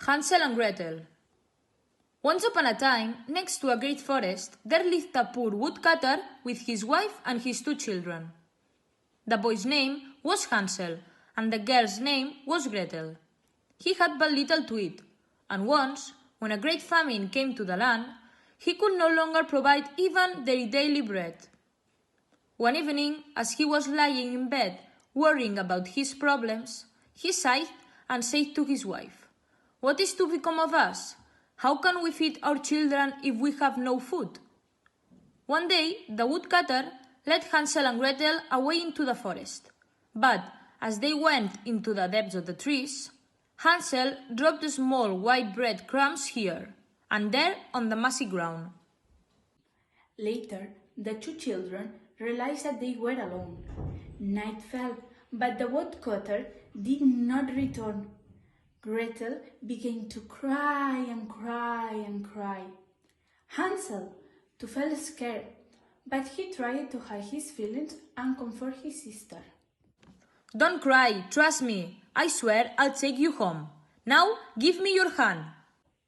Hansel and Gretel. Once upon a time, next to a great forest, there lived a poor woodcutter with his wife and his two children. The boy's name was Hansel, and the girl's name was Gretel. He had but little to eat, and once, when a great famine came to the land, he could no longer provide even their daily bread. One evening, as he was lying in bed, worrying about his problems, he sighed and said to his wife, "What is to become of us? How can we feed our children if we have no food?" One day, the woodcutter led Hansel and Gretel away into the forest. But as they went into the depths of the trees, Hansel dropped small white bread crumbs here and there on the mossy ground. Later, the two children realized that they were alone. Night fell, but the woodcutter did not return. Gretel began to cry and cry and cry. Hansel, too, felt scared, but he tried to hide his feelings and comfort his sister. "Don't cry, trust me. I swear I'll take you home. Now give me your hand."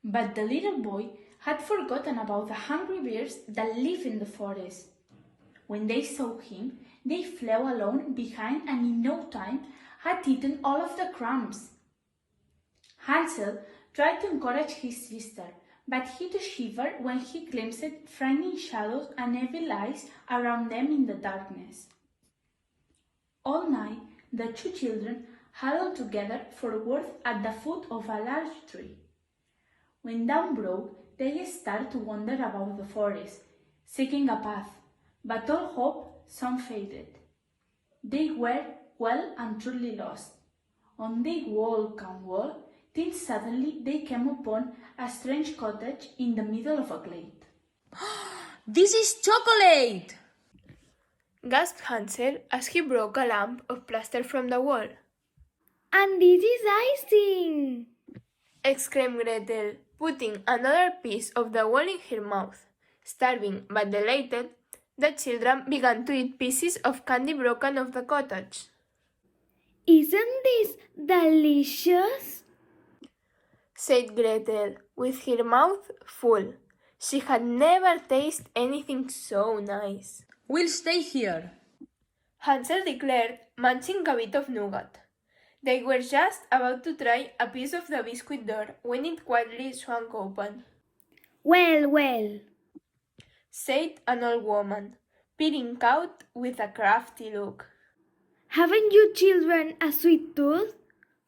But the little boy had forgotten about the hungry bears that live in the forest. When they saw him, they flew alone behind and in no time had eaten all of the crumbs. Hansel tried to encourage his sister, but he too shivered when he glimpsed frightening shadows and evil eyes around them in the darkness. All night, the two children huddled together for warmth at the foot of a large tree. When dawn broke, they started to wander about the forest, seeking a path, but all hope soon faded. They were well and truly lost. On they walked and walked, till suddenly they came upon a strange cottage in the middle of a glade. "This is chocolate!" gasped Hansel as he broke a lump of plaster from the wall. "And this is icing!" exclaimed Gretel, putting another piece of the wall in her mouth. Starving but delighted, the children began to eat pieces of candy broken off the cottage. "Isn't this delicious?" said Gretel, with her mouth full. She had never tasted anything so nice. "We'll stay here." Hansel declared, munching a bit of nougat. They were just about to try a piece of the biscuit door when it quietly swung open. "Well, well," said an old woman, peering out with a crafty look. "haven't you children a sweet tooth?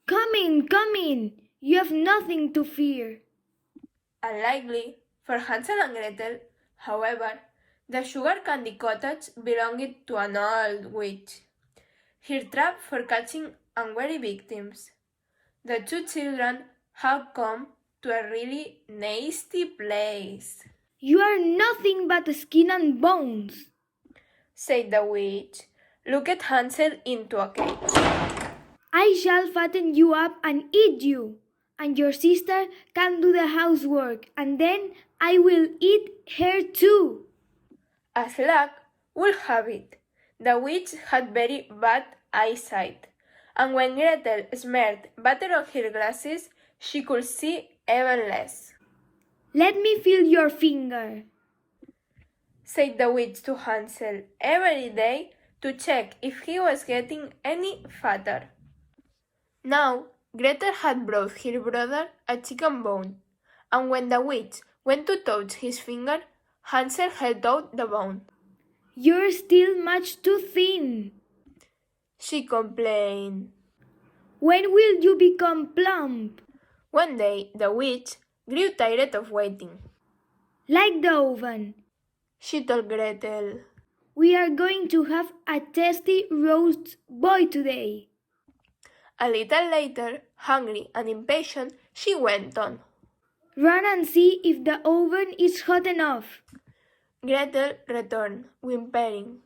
Come in, come in. You have nothing to fear." Unlikely for Hansel and Gretel, however, the sugar candy cottage belonged to an old witch, her trap for catching unwary victims. The two children had come to a really nasty place, "You are nothing but skin and bones." said the witch. Look at Hansel into a cage. "I shall fatten you up and eat you, and your sister can do the housework, and then I will eat her too." As luck would have it, the witch had very bad eyesight, and when Gretel smeared butter on her glasses, she could see even less. "Let me feel your finger." said the witch to Hansel every day to check if he was getting any fatter. Now, Gretel had brought her brother a chicken bone, and when the witch went to touch his finger, Hansel held out the bone. "You're still much too thin. She complained. When will you become plump? One day, the witch grew tired of waiting. Like the oven. She told Gretel. We are going to have a tasty roast boy today." A little later, hungry and impatient, she went on. "Run and see if the oven is hot enough." Gretel returned, whimpering.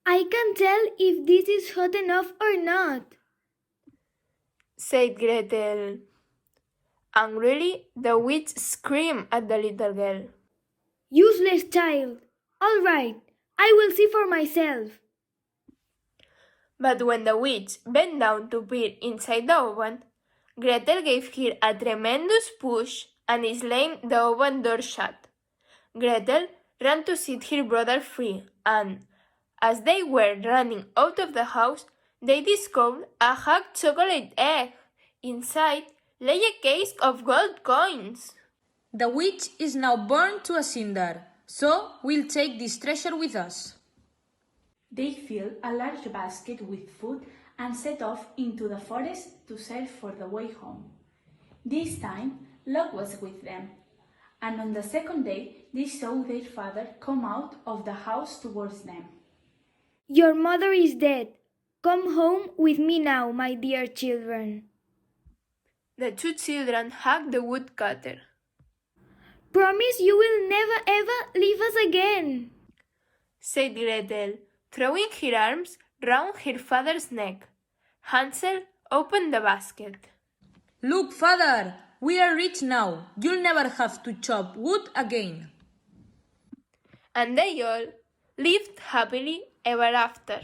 "I can tell if this is hot enough or not," said Gretel. Angrily, the witch screamed at the little girl. "Useless child! All right, I will see for myself." But when the witch bent down to peer inside the oven, Gretel gave her a tremendous push and slammed the oven door shut. Gretel ran to set her brother free, and, as they were running out of the house, they discovered a hacked chocolate egg. Inside lay a case of gold coins. The witch is now burned to a cinder, so we'll take this treasure with us. They filled a large basket with food and set off into the forest to search for the way home. This time, luck was with them, and on the second day they saw their father come out of the house towards them. Your mother is dead. Come home with me now, my dear children. The two children hugged the woodcutter. Promise you will never ever leave us again, said Gretel, throwing her arms round her father's neck. Hansel opened the basket. Look, father, we are rich now. You'll never have to chop wood again. And they all lived happily ever after.